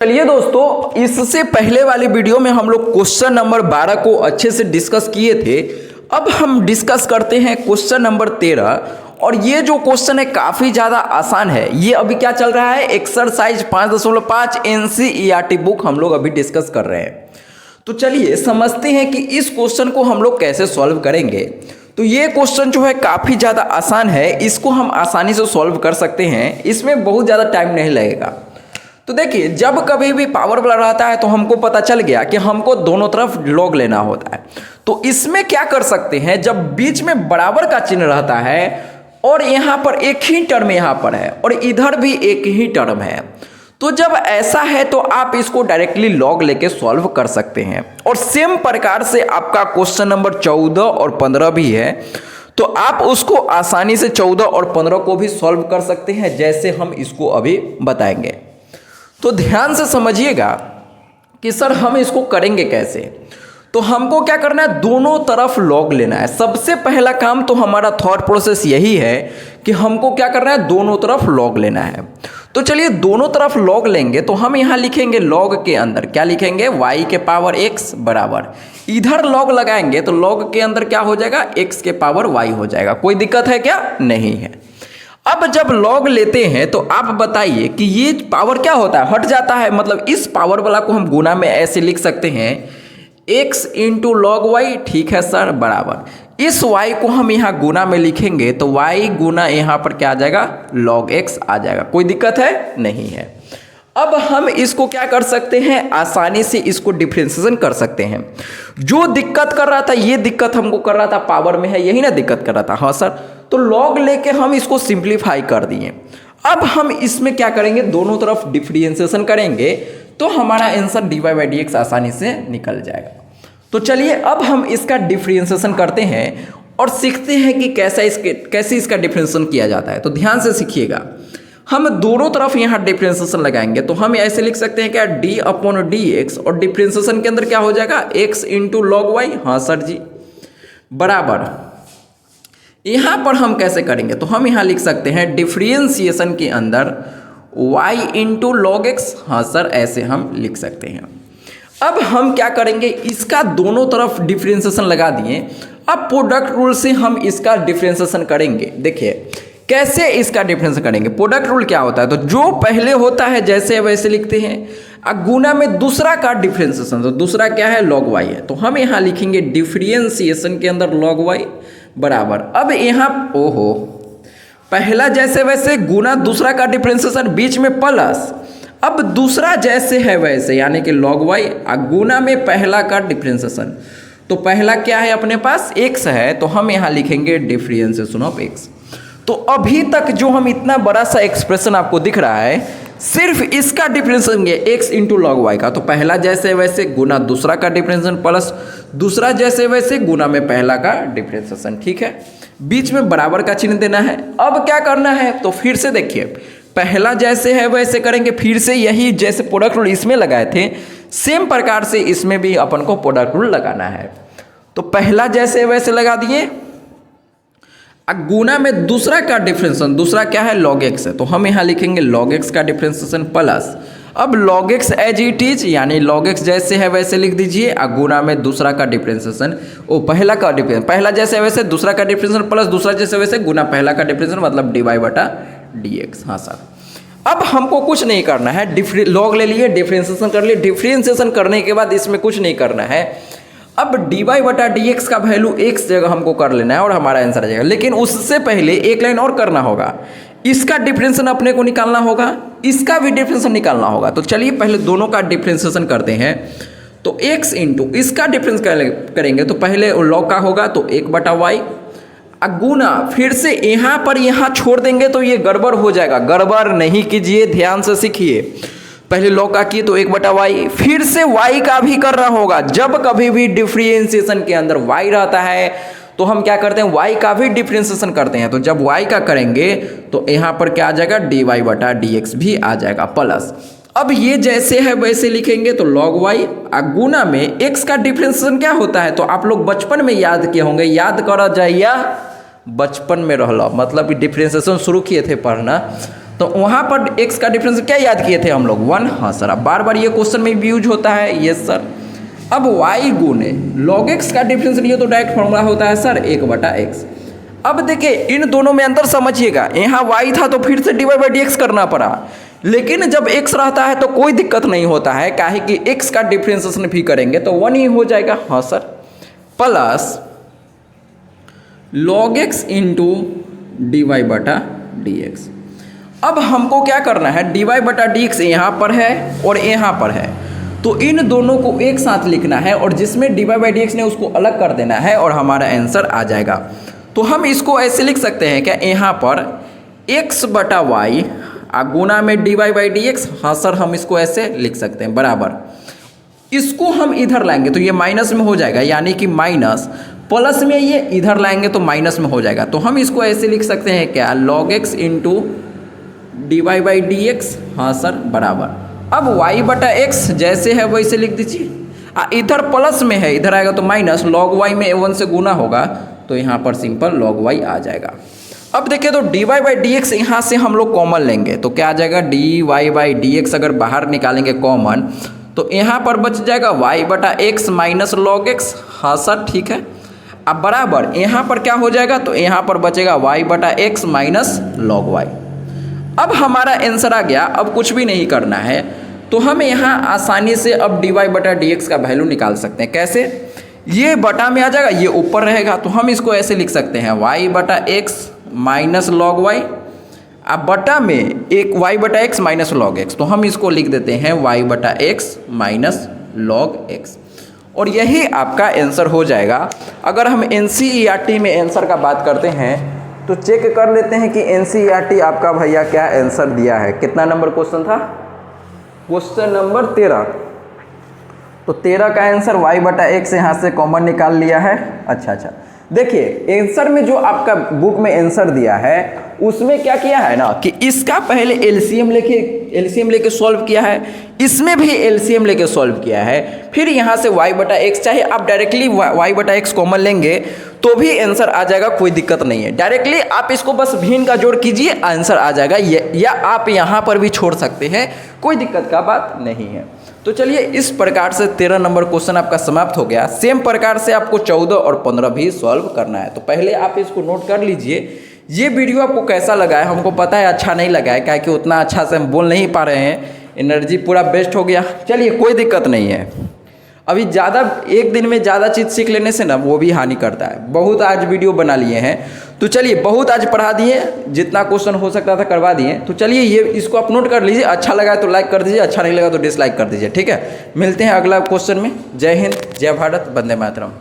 चलिए दोस्तों, इससे पहले वाली वीडियो में हम लोग क्वेश्चन नंबर 12 को अच्छे से डिस्कस किए थे। अब हम डिस्कस करते हैं क्वेश्चन नंबर 13। और ये जो क्वेश्चन है काफ़ी ज़्यादा आसान है। ये अभी क्या चल रहा है, एक्सरसाइज 5.5 एनसीईआरटी बुक हम लोग अभी डिस्कस कर रहे हैं। तो चलिए समझते हैं कि इस क्वेश्चन को हम लोग कैसे सॉल्व करेंगे। तो ये क्वेश्चन जो है काफ़ी ज़्यादा आसान है, इसको हम आसानी से सॉल्व कर सकते हैं, इसमें बहुत ज़्यादा टाइम नहीं लगेगा। तो देखिए, जब कभी भी पावर वाला रहता है तो हमको पता चल गया कि हमको दोनों तरफ लॉग लेना होता है। तो इसमें क्या कर सकते हैं, जब बीच में बराबर का चिन्ह रहता है और यहाँ पर एक ही टर्म यहाँ पर है और इधर भी एक ही टर्म है, तो जब ऐसा है तो आप इसको डायरेक्टली लॉग लेके सॉल्व कर सकते हैं। और सेम प्रकार से आपका क्वेश्चन नंबर 14 और 15 भी है, तो आप उसको आसानी से 14 और 15 को भी सॉल्व कर सकते हैं, जैसे हम इसको अभी बताएंगे। तो ध्यान से समझिएगा कि सर हम इसको करेंगे कैसे। तो हमको क्या करना है, दोनों तरफ लॉग लेना है। सबसे पहला काम तो हमारा थॉट प्रोसेस यही है कि हमको क्या करना है, दोनों तरफ लॉग लेना है। तो चलिए दोनों तरफ लॉग लेंगे तो हम यहाँ लिखेंगे लॉग के अंदर क्या लिखेंगे, y के पावर x बराबर, इधर लॉग लगाएंगे तो लॉग के अंदर क्या हो जाएगा, x के पावर y हो जाएगा। कोई दिक्कत है क्या, नहीं है। अब जब लॉग लेते हैं तो आप बताइए कि ये पावर क्या होता है, हट जाता है। मतलब इस पावर वाला को हम गुना में ऐसे लिख सकते हैं, x इंटू लॉग वाई, ठीक है सर, बराबर इस y को हम यहाँ गुना में लिखेंगे तो y गुना यहाँ पर क्या आ जाएगा, लॉग x आ जाएगा। कोई दिक्कत है, नहीं है। अब हम इसको क्या कर सकते हैं, आसानी से इसको डिफरेंशिएशन कर सकते हैं। जो दिक्कत कर रहा था, ये दिक्कत हमको कर रहा था पावर में है, यही ना दिक्कत कर रहा था, हाँ सर। तो लॉग लेके हम इसको सिंप्लीफाई कर दिए। अब हम इसमें क्या करेंगे, दोनों तरफ डिफरेंशिएशन करेंगे तो हमारा आंसर dy/dx आसानी से निकल जाएगा। तो चलिए अब हम इसका डिफरेंशिएशन करते हैं और सीखते हैं कि कैसे इसका डिफरेंशिएशन किया जाता है। तो ध्यान से सीखिएगा, हम दोनों तरफ यहाँ डिफरेंशिएशन लगाएंगे तो हम ऐसे लिख सकते हैं क्या, d/dx, और डिफरेंशिएशन के अंदर क्या हो जाएगा, x इंटू लॉग वाई, हाँ सर जी, बराबर यहाँ पर हम कैसे करेंगे, तो हम यहाँ लिख सकते हैं डिफरेंशिएशन के अंदर y इंटू लॉग एक्स, हाँ सर, ऐसे हम लिख सकते हैं। अब हम क्या करेंगे, इसका दोनों तरफ डिफरेंशिएशन लगा दिए। अब प्रोडक्ट रूल से हम इसका डिफरेंशिएशन करेंगे। देखिए कैसे इसका डिफरेंशिएशन करेंगे। प्रोडक्ट रूल क्या होता है, तो जो पहले होता है जैसे वैसे लिखते हैं। गुना में दूसरा का डिफरेंशिएशन, तो दूसरा क्या है, लॉग वाई है, तो हम यहाँ लिखेंगे डिफरेंशिएशन के अंदर लॉग वाई बराबर। अब यहाँ ओहो, पहला जैसे वैसे गुना दूसरा का डिफरेंशिएशन, बीच में प्लस। अब दूसरा जैसे है वैसे, यानी कि लॉग वाई गुना में पहला का डिफरेंशिएशन। तो पहला क्या है अपने पास, x है, तो हम यहाँ लिखेंगे डिफरेंशिएशन ऑफ x। तो अभी तक जो हम इतना बड़ा सा एक्सप्रेशन आपको दिख रहा है, सिर्फ इसका डिफरेंशिएशन है x इंटू लॉग वाई का। तो पहला जैसे वैसे गुना दूसरा का डिफरेंशिएशन प्लस दूसरा जैसे वैसे गुना में पहला का डिफरेंशिएशन, ठीक है। बीच में बराबर का चिन्ह देना है। अब क्या करना है, तो फिर से देखिए, पहला जैसे है वैसे करेंगे, फिर से यही जैसे प्रोडक्ट रूल इसमें लगाए थे, सेम प्रकार से इसमें भी अपन को प्रोडक्ट रूल लगाना है। तो पहला जैसे वैसे लगा दिए, गुना में दूसरा का डिफरेंशिएशन, दूसरा क्या है, लॉग एक्स है, तो हम यहाँ लिखेंगे लॉग एक्स का डिफरेंशिएशन प्लस। अब log x as it is, यानी लॉग एक्स जैसे है वैसे लिख दीजिए, गुना में दूसरा का डिफरेंशिएशन, पहला का डिफरेंशिएशन, पहला जैसे वैसे दूसरा का डिफरेंशिएशन प्लस दूसरा जैसे वैसे गुना पहला का डिफरेंशिएशन, मतलब dy/dx। हाँ सर, अब हमको कुछ नहीं करना है, लॉग ले लिए, डिफरेंशिएशन कर लिए। डिफरेंशिएशन करने के बाद इसमें कुछ नहीं करना है। अब dy/dx का वैल्यू x जगह हमको कर लेना है और हमारा आंसर आ जाएगा। लेकिन उससे पहले एक लाइन और करना होगा, इसका डिफरेंशिएशन अपने को निकालना होगा, इसका भी डिफरेंशिएशन निकालना होगा। तो चलिए पहले दोनों का डिफरेंशिएशन करते हैं। तो x इंटू इसका डिफरेंस करेंगे तो पहले लॉग का होगा, तो 1/y गुना, फिर से यहाँ पर यहाँ छोड़ देंगे तो ये गड़बड़ हो जाएगा। गड़बड़ नहीं कीजिए, ध्यान से सीखिए। पहले लॉग का किए तो 1/y, फिर से y का भी करना होगा। जब कभी भी डिफरेंशिएशन के अंदर y रहता है तो हम क्या करते हैं, y का भी डिफरेंशिएशन करते हैं। तो जब y का करेंगे तो यहाँ पर क्या आ जाएगा, dy/dx भी आ जाएगा प्लस। अब ये जैसे है वैसे लिखेंगे तो लॉग वाई गुना में x का डिफरेंशिएशन क्या होता है, तो आप लोग बचपन में याद किए होंगे, याद करा जाइए, बचपन में रहला मतलब कि डिफरेंशिएशन शुरू किए थे पढ़ना, तो वहाँ पर x का डिफरेंस क्या याद किए थे हम लोग 1। हाँ सर, अब बार बार ये क्वेश्चन में भी यूज होता है। Yes sir. अब y गुने log x का डिफरेंस लिए तो डायरेक्ट फॉर्मूला होता है सर 1/x। अब देखिए इन दोनों में अंतर समझिएगा, यहाँ y था तो फिर से dy/dx करना पड़ा, लेकिन जब x रहता है तो कोई दिक्कत नहीं होता है, काहे कि x का डिफरेंशिएशन भी करेंगे तो 1 ही हो जाएगा। हाँ sir, plus log x into dy/dx। अब हमको क्या करना है, dy/dx यहाँ पर है और यहाँ पर है, तो इन दोनों को एक साथ लिखना है और जिसमें dy/dx ने उसको अलग कर देना है और हमारा आंसर आ जाएगा। तो हम इसको ऐसे लिख सकते हैं क्या, यहाँ पर x/y गुना में dy/dx। हाँ सर, हम इसको ऐसे लिख सकते हैं बराबर। इसको हम इधर लाएंगे तो ये माइनस में हो जाएगा, यानी कि माइनस प्लस में ये इधर लाएंगे तो माइनस में हो जाएगा। तो हम इसको ऐसे लिख सकते हैं क्या, log x इंटू dy/dx। हाँ सर, बराबर। अब y/x जैसे है वैसे लिख दीजिए। इधर प्लस में है, इधर आएगा तो माइनस, log y में 1 से गुना होगा तो यहाँ पर सिंपल log y आ जाएगा। अब देखिए तो dy/dx यहाँ से हम लोग कॉमन लेंगे तो क्या आ जाएगा, dy/dx अगर बाहर निकालेंगे कॉमन तो यहाँ पर बच जाएगा y/x माइनस log x। हाँ सर, ठीक है। अब बराबर यहाँ पर क्या हो जाएगा, तो यहाँ पर बचेगा y/x माइनस log y। अब हमारा आंसर आ गया। अब कुछ भी नहीं करना है, तो हम यहाँ आसानी से अब dy/dx का वैल्यू निकाल सकते हैं। कैसे, ये बटा में आ जाएगा, ये ऊपर रहेगा, तो हम इसको ऐसे लिख सकते हैं y/x माइनस log y। अब बटा में एक y/x माइनस log x, तो हम इसको लिख देते हैं y/x माइनस log x, और यही आपका आंसर हो जाएगा। अगर हम NCERT में आंसर का बात करते हैं तो चेक कर लेते हैं कि NCERT आपका भैया क्या आंसर दिया है। कितना नंबर क्वेश्चन था, क्वेश्चन नंबर 13। तो 13 का आंसर y/x यहाँ से कॉमन निकाल लिया है। अच्छा, देखिए आंसर में जो आपका बुक में आंसर दिया है उसमें क्या किया है ना, कि इसका पहले एलसीएम लेके सॉल्व किया है, इसमें भी एलसीएम लेके सॉल्व किया है, फिर यहाँ से y/x, चाहे आप डायरेक्टली y/x कॉमन लेंगे तो भी आंसर आ जाएगा, कोई दिक्कत नहीं है। डायरेक्टली आप इसको बस भिन्न का जोड़ कीजिए, आंसर आ जाएगा। या आप यहाँ पर भी छोड़ सकते हैं, कोई दिक्कत का बात नहीं है। तो चलिए इस प्रकार से 13 नंबर क्वेश्चन आपका समाप्त हो गया। सेम प्रकार से आपको 14 और 15 भी सॉल्व करना है, तो पहले आप इसको नोट कर लीजिए। ये वीडियो आपको कैसा लगा है, हमको पता है अच्छा नहीं लगा है, क्या कि उतना अच्छा से हम बोल नहीं पा रहे हैं, एनर्जी पूरा वेस्ट हो गया। चलिए कोई दिक्कत नहीं है, अभी ज़्यादा एक दिन में ज़्यादा चीज़ सीख लेने से ना वो भी हानि करता है। बहुत आज वीडियो बना लिए हैं, तो चलिए बहुत आज पढ़ा दिए, जितना क्वेश्चन हो सकता था करवा दिए। तो चलिए ये इसको आप नोट कर लीजिए, अच्छा लगा तो लाइक कर दीजिए, अच्छा नहीं लगा तो डिसलाइक कर दीजिए, ठीक है। मिलते हैं अगला क्वेश्चन में। जय हिंद, जय भारत, वंदे मातरम।